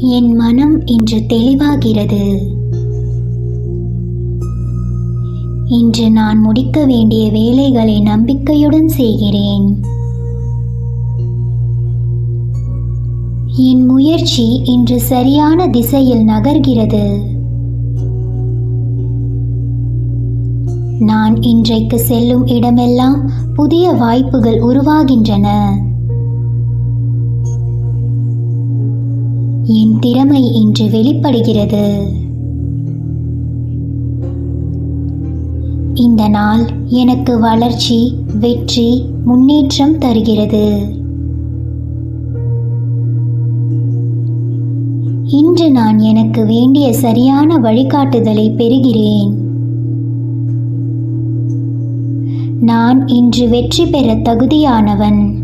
என் மனம் இன்று தெளிவாகிறது. இன்று நான் முடிக்க வேண்டிய வேலைகளை நம்பிக்கையுடன் செய்கிறேன். என் முயற்சி இன்று சரியான திசையில் நகர்கிறது. நான் இன்றைக்கு செல்லும் இடமெல்லாம் புதிய வாய்ப்புகள் உருவாகின்றன. என் திறமை இன்று வெளிப்படுகிறது. இந்த நாள் எனக்கு வளர்ச்சி, வெற்றி, முன்னேற்றம் தருகிறது. இன்று நான் எனக்கு வேண்டிய சரியான வழிகாட்டுதலை பெறுகிறேன். நான் இன்று வெற்றி பெற தகுதியானவன்.